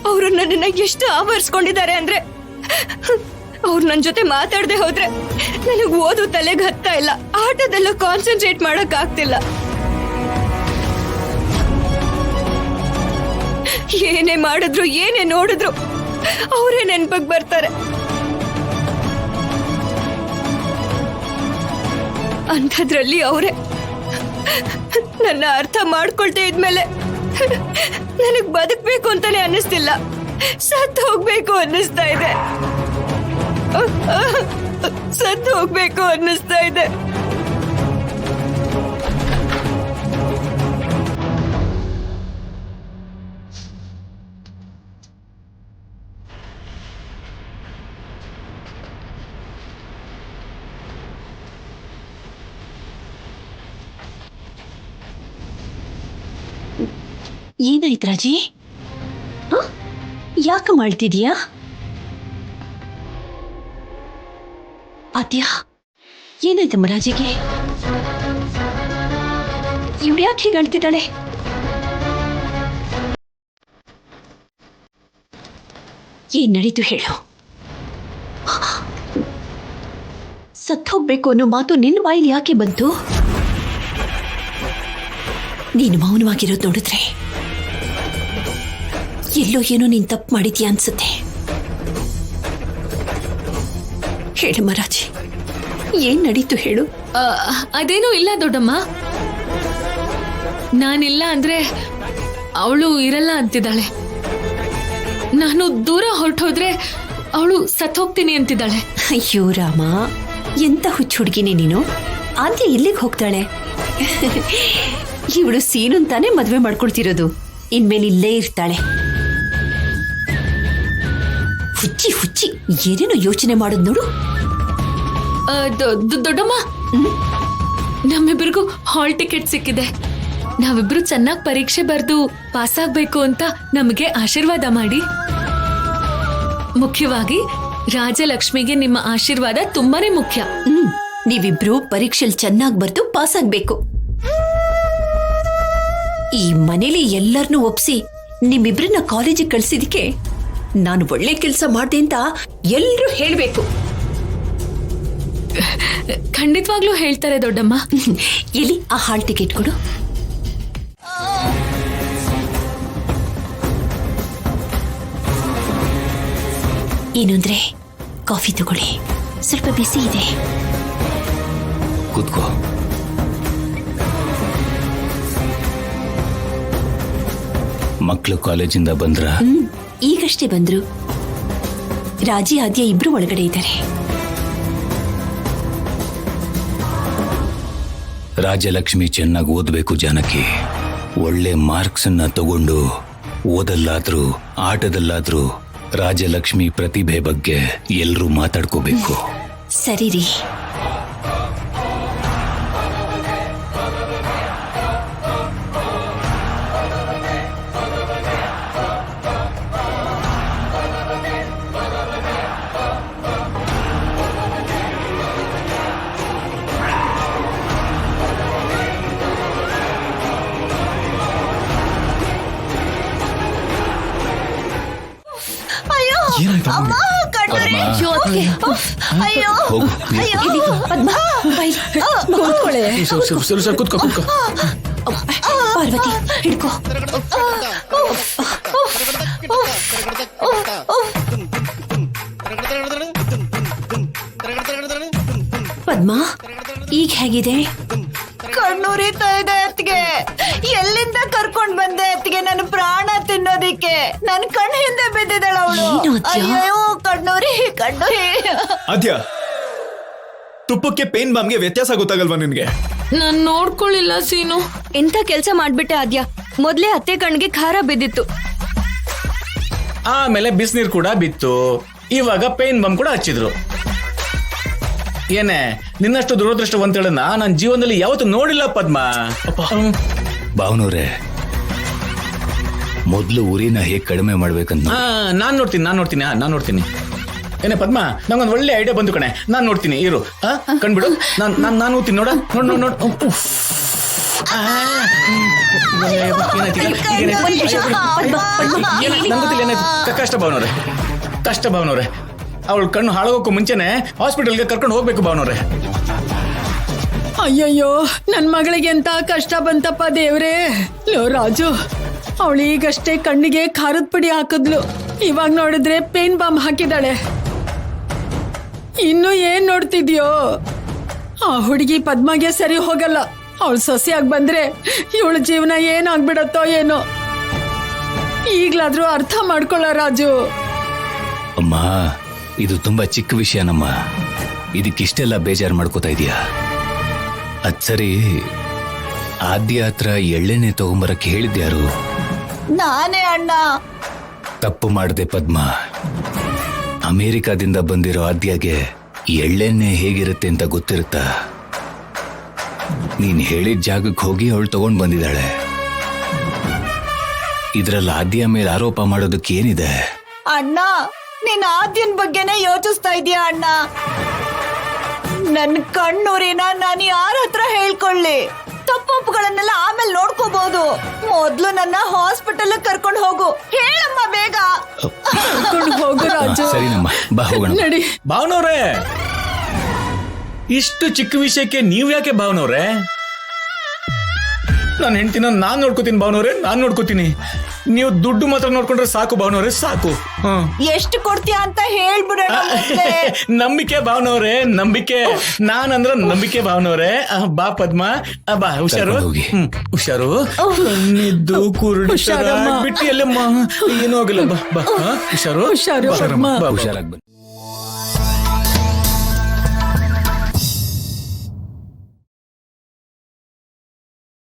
ಅವರು ನನ್ನನ್ನ ಎಷ್ಟು ಆವರಿಸ್ಕೊಂಡಿದ್ದಾರೆ ಅಂದ್ರೆ ಅವ್ರು ನನ್ ಜೊತೆ ಮಾತಾಡದೆ ಹೋದ್ರೆ ನನಗ್ ಓದು ತಲೆಗೆ ಹತ್ತಾ ಇಲ್ಲ, ಆಟದಲ್ಲೂ ಕಾನ್ಸಂಟ್ರೇಟ್ ಮಾಡಕ್ ಆಗ್ತಿಲ್ಲ. ಏನೇ ಮಾಡಿದ್ರು ಏನೇ ನೋಡಿದ್ರು ಅವರೇ ನೆನ್ಪಕ್ ಬರ್ತಾರೆ. ಅಂಥದ್ರಲ್ಲಿ ಅವರೇ ನನ್ನ ಅರ್ಥ ಮಾಡ್ಕೊಳ್ತಾ ಇದ್ಮೇಲೆ ನನಗ್ ಬದುಕ್ಬೇಕು ಅಂತಾನೆ ಅನ್ನಿಸ್ತಿಲ್ಲ, ಸತ್ತು ಹೋಗ್ಬೇಕು ಅನ್ನಿಸ್ತಾ ಇದೆ, ಸತ್ತು ಹೋಗ್ಬೇಕು ಅನ್ನಿಸ್ತಾ ಇದೆ. ಏನಾಯ್ತು ರಾಜಿ? ಯಾಕೆ ಮಾಡ್ತಿದೀಯಾ? ಆದ್ಯಾ, ಏನಾಯ್ತಮ್ಮ ರಾಜಿಗೆ? ಇವಳು ಯಾಕೆ ಹೀಗೆ ಅಳ್ತಿದ್ದಾಳೆ? ಏನ್ ನಡೀತು ಹೇಳು. ಸತ್ತೋಗ್ಬೇಕು ಅನ್ನೋ ಮಾತು ನಿನ್ನ ಬಾಯಲ್ಲಿ ಯಾಕೆ ಬಂತು? ನೀನು ಮೌನವಾಗಿರೋದು ನೋಡಿದ್ರೆ ಎಲ್ಲೋ ಏನೋ ನೀನ್ ತಪ್ಪು ಮಾಡಿದ್ಯಾ ಅನ್ಸುತ್ತೆ. ಹೇಳಮ್ಮ ರಾಜಿ, ಏನ್ ನಡೀತು ಹೇಳು. ಅದೇನೂ ಇಲ್ಲ ದೊಡ್ಡಮ್ಮ. ನಾನಿಲ್ಲ ಅಂದ್ರೆ ಅವಳು ಇರಲ್ಲ ಅಂತಿದ್ದಾಳೆ. ನಾನು ದೂರ ಹೊರಟೋದ್ರೆ ಅವಳು ಸತ್ತೋಗ್ತೀನಿ ಅಂತಿದ್ದಾಳೆ. ಅಯ್ಯೋ ರಾಮ, ಎಂತ ಹುಚ್ಚು ಹುಡುಗಿನೇ ನೀನು. ಆದ್ಯ ಎಲ್ಲಿಗೆ ಹೋಗ್ತಾಳೆ? ಇವಳು ಸೀನು ಅಂತಾನೆ ಮದ್ವೆ ಮಾಡ್ಕೊಳ್ತಿರೋದು, ಇನ್ಮೇಲೆ ಇಲ್ಲೇ ಇರ್ತಾಳೆ. ಹುಚ್ಚಿ ಹುಚ್ಚಿ ಏನೇನೋ ಯೋಚನೆ ಮಾಡೋದು ನೋಡು. ದೊಡ್ಡಮ್ಮ, ನಮ್ಮಿಬ್ಬರಿಗೂ ಹಾಲ್ ಟಿಕೆಟ್ ಸಿಕ್ಕಿದೆ. ನಾವಿಬ್ರು ಚೆನ್ನಾಗಿ ಪರೀಕ್ಷೆ ಬರೆದು ಪಾಸ್ ಆಗ್ಬೇಕು ಅಂತ ನಮಗೆ ಆಶೀರ್ವಾದ ಮಾಡಿ. ಮುಖ್ಯವಾಗಿ ರಾಜಲಕ್ಷ್ಮಿಗೆ ನಿಮ್ಮ ಆಶೀರ್ವಾದ ತುಂಬಾನೇ ಮುಖ್ಯ. ನೀವಿಬ್ರು ಪರೀಕ್ಷೆಯಲ್ಲಿ ಚೆನ್ನಾಗಿ ಬರೆದು ಪಾಸ್ ಆಗ್ಬೇಕು. ಈ ಮನೇಲಿ ಎಲ್ಲರನ್ನೂ ಒಪ್ಸಿ ನಿಮ್ಮಿಬ್ರನ್ನ ಕಾಲೇಜಿಗೆ ಕಳ್ಸಿದಕ್ಕೆ ನಾನು ಒಳ್ಳೆ ಕೆಲಸ ಮಾಡ್ದೆ ಅಂತ ಎಲ್ರೂ ಹೇಳ್ಬೇಕು. ಖಂಡಿತವಾಗ್ಲೂ ಹೇಳ್ತಾರೆ ದೊಡ್ಡಮ್ಮ. ಎಲ್ಲಿ ಆ ಹಾಲ್ ಟಿಕೆಟ್ ಕೊಡು. ಏನು ಅಂದ್ರೆ ಕಾಫಿ ತಗೊಳ್ಳಿ, ಸ್ವಲ್ಪ ಬಿಸಿ ಇದೆ. ಕೂತ್ಕೋ. ಮಕ್ಕಳು ಕಾಲೇಜಿಂದ ಬಂದ್ರ? ಈಗಷ್ಟೇ ಬಂದ್ರು. ರಾಜಿ ಆದ್ಯ ಇಬ್ರು ಒಳಗಡೆ ಇದ್ದಾರೆ. ರಾಜಲಕ್ಷ್ಮಿ ಚೆನ್ನಾಗಿ ಓದಬೇಕು ಜಾನಕಿ. ಒಳ್ಳೆ ಮಾರ್ಕ್ಸ್ ಅನ್ನ ತಗೊಂಡು ಓದಲ್ಲಾದ್ರೂ ಆಟದಲ್ಲಾದ್ರೂ ರಾಜಲಕ್ಷ್ಮಿ ಪ್ರತಿಭೆ ಬಗ್ಗೆ ಎಲ್ರೂ ಮಾತಾಡ್ಕೋಬೇಕು. ಸರಿ ರೀ. ಪಾರ್ವತಿ ಹಿಡ್ಕೋ. ಪದ್ಮಾ, ಈಗ ಹೇಗಿದೆ? ಕಣ್ಣುರಿತಾ ಇದೆ ಅತ್ತಿಗೆ. ಎಲ್ಲಿಂದ ಕರ್ಕೊಂಡ್ ಬಂದೆ ಅತ್ತಿಗೆ? ನನ್ನ ಪ್ರಾಣ ತಿನ್ನೋದಿಕ್ಕೆ ನನ್ನ ಕಣ್ಣು ಹಿಂದೆ ಬಿದ್ದಿದ್ದಾಳ ಅವಳು. ಅಯ್ಯೋ ಕಣ್ಣೂರಿ ಕಣ್ಣೂರಿ. ಆದ್ಯ, ತುಪ್ಪಕ್ಕೆ ಪೇನ್ ಬಾಮ್ಗೆ ವ್ಯತ್ಯಾಸ ಗೊತ್ತಾಗಲ್ವಾ ನಿನ್ಗೆ? ನಾನ್ ನೋಡ್ಕೊಳ್ಳಿಲ್ಲ ಸೀನು. ಎಂತ ಕೆಲ್ಸ ಮಾಡ್ಬಿಟ್ಟೆ ಆದ್ಯ. ಮೊದ್ಲೇ ಅತ್ತೆ ಕಣ್ಣಿಗೆ ಖಾರ ಬಿದ್ದಿತ್ತು, ಆಮೇಲೆ ಬಿಸಿನೀರ್ ಕೂಡ ಬಿತ್ತು, ಇವಾಗ ಪೇನ್ ಬಮ್ ಕೂಡ ಹಚ್ಚಿದ್ರು. ಏನೇ, ನಿನ್ನಷ್ಟು ದುರದೃಷ್ಟವಂತಳನ್ನ ನನ್ನ ಜೀವನದಲ್ಲಿ ಯಾವತ್ತೂ ನೋಡಿಲ್ಲ ಪದ್ಮ. ಭಾವನವ್ರೆ, ಮೊದ್ಲು ಉರಿನ ಹೇಗ್ ಕಡಿಮೆ ಮಾಡ್ಬೇಕಂತ ನಾನ್ ನೋಡ್ತೀನಿ. ಏನೇ ಪದ್ಮ, ನಂಗೊಂದು ಒಳ್ಳೆ ಐಡಿಯಾ ಬಂತು ಕಣೆ. ನಾನ್ ನೋಡ್ತೀನಿ, ಇರು. ಕಣ್ಬಿಡು, ನಾನು ಓದ್ತೀನಿ. ನೋಡ ನೋಡ್. ಕಷ್ಟ ಭಾವನವ್ರೆ, ಕಷ್ಟ ಭಾವನವ್ರೆ. ಅವಳು ಕಣ್ಣು ಹಾಳಾಗೋಕ್ಕೂ ಮುಂಚೆನೆ ಹಾಸ್ಪಿಟಲ್ಗೆ ಕರ್ಕೊಂಡು ಹೋಗ್ಬೇಕು ಭಾವನವ್ರೆ. ಅಯ್ಯಯ್ಯೋ ನನ್ ಮಗಳಿಗೆ ಎಂತ ಕಷ್ಟ ಬಂತಪ್ಪ ದೇವ್ರೇ. ಲೋ ರಾಜು, ಅವಳೀಗಷ್ಟೇ ಕಣ್ಣಿಗೆ ಖಾರದ ಪುಡಿ ಹಾಕಿದ್ಲು, ಇವಾಗ ನೋಡಿದ್ರೆ ಪೇನ್ ಬಾಂಬ್ ಹಾಕಿದಾಳೆ. ಇನ್ನು ಏನ್ ನೋಡ್ತಿದ್ಯೋ? ಆ ಹುಡುಗಿ ಪದ್ಮಗೆ ಸರಿ ಹೋಗಲ್ಲ. ಅವಳು ಸೊಸೆಯಾಗಿ ಬಂದ್ರೆ ಇವಳ ಜೀವನ ಏನಾಗ್ಬಿಡತ್ತೋ ಏನೋ. ಈಗ್ಲಾದ್ರೂ ಅರ್ಥ ಮಾಡ್ಕೊಳ್ಳ ರಾಜು. ಅಮ್ಮ, ಇದು ತುಂಬಾ ಚಿಕ್ಕ ವಿಷಯನಮ್ಮ, ಇದಕ್ಕಿಷ್ಟೆಲ್ಲ ಬೇಜಾರು ಮಾಡ್ಕೋತಾ ಇದೀಯಾ? ಅದ್ ಸರಿ, ಆದ್ಯ ಹತ್ರ ಎಳ್ಳೆಣ್ಣೆ ತಗೊಂಬರಕ್ಕೆ ಹೇಳಿದ್ಯಾರು? ನಾನೇ ಅಣ್ಣ. ತಪ್ಪು ಮಾಡಿದೆ ಪದ್ಮ. ಅಮೆರಿಕಾದಿಂದ ಬಂದಿರೋ ಆದ್ಯಗೆ ಎಳ್ಳೆಣ್ಣೆ ಹೇಗಿರುತ್ತೆ ಅಂತ ಗೊತ್ತಿರುತ್ತಾ? ನೀನ್ ಹೇಳಿದ ಜಾಗಕ್ಕೆ ಹೋಗಿ ಅವಳು ತಗೊಂಡ್ ಬಂದಿದ್ದಾಳೆ. ಇದ್ರಲ್ಲಿ ಆದ್ಯ ಮೇಲೆ ಆರೋಪ ಮಾಡೋದಕ್ಕೆ ಏನಿದೆ? ಅಣ್ಣ, ನೀನ್ ಆದ್ಯನ್ ಬಗ್ಗೆನೇ ಯೋಚಿಸ್ತಾ ಇದೀಯ ಅಣ್ಣ. ನನ್ ಕಣ್ಣೂರಿನ ನಾನು ಯಾರ ಹತ್ರ ಹೇಳ್ಕೊಳ್ಳಿ? ತಪ್ಪುಗಳನ್ನೆಲ್ಲ ಆಮೇಲೆ ನೋಡ್ಕೋಬಹುದು. ಮೊದ್ಲು ನನ್ನ ಹಾಸ್ಪಿಟಲ್ ಕರ್ಕೊಂಡು ಹೋಗು. ಹೇಳಮ್ಮ ಬೇಗ. ಕರ್ಕೊಂಡು ಹೋಗು ರಾಜು. ಸರಿನಮ್ಮ, ಬಾ ಹೋಗೋಣ. ನಡಿ. ಭಾವನವ್ರೆ, ಇಷ್ಟು ಚಿಕ್ಕ ವಿಷಯಕ್ಕೆ ನೀವ್ ಯಾಕೆ ಭಾವನವ್ರೆ? ನಾನು ಹೆಂಡ್ತಿನ ನಾನ್ ನೋಡ್ಕೋತೀನಿ ಭಾವನವ್ರೆ, ನಾನ್ ನೋಡ್ಕೋತೀನಿ. ನೀವು ದುಡ್ಡು ಮಾತ್ರ ನೋಡ್ಕೊಂಡ್ರೆ ಸಾಕು ಭಾವನವ್ರೆ, ಸಾಕು. ಎಷ್ಟು ಕೊಡ್ತೀಯ ಅಂತ ಹೇಳ್ಬಿಡೋಣ. ನಂಬಿಕೆ ಭಾವನವ್ರೆ, ನಂಬಿಕೆ. ನಾನಂದ್ರ ನಂಬಿಕೆ ಭಾವನವ್ರೆ. ಬಾ ಪದ್ಮ, ಬಾ. ಹುಷಾರು, ಕರ್ಕೊಂಡ್ ಹೋಗಿ. ಹುಷಾರು. ಕಣ್ಣಿದ್ದು ಕುರುಡು ಹುಷಾರಮ್ಮ. ಬಿಟ್ಟು ಎಲ್ಲಮ್ಮ ಏನೂ ಹೋಗಲ್ಲ. ಬಾ ಬಾ. ಹುಷಾರು, ಹುಷಾರು, ಬಾ. ಅಮ್ಮ. ಬಾ, ಬಾ. ಹುಷಾರಾಗಿ ಬನ್ನಿ.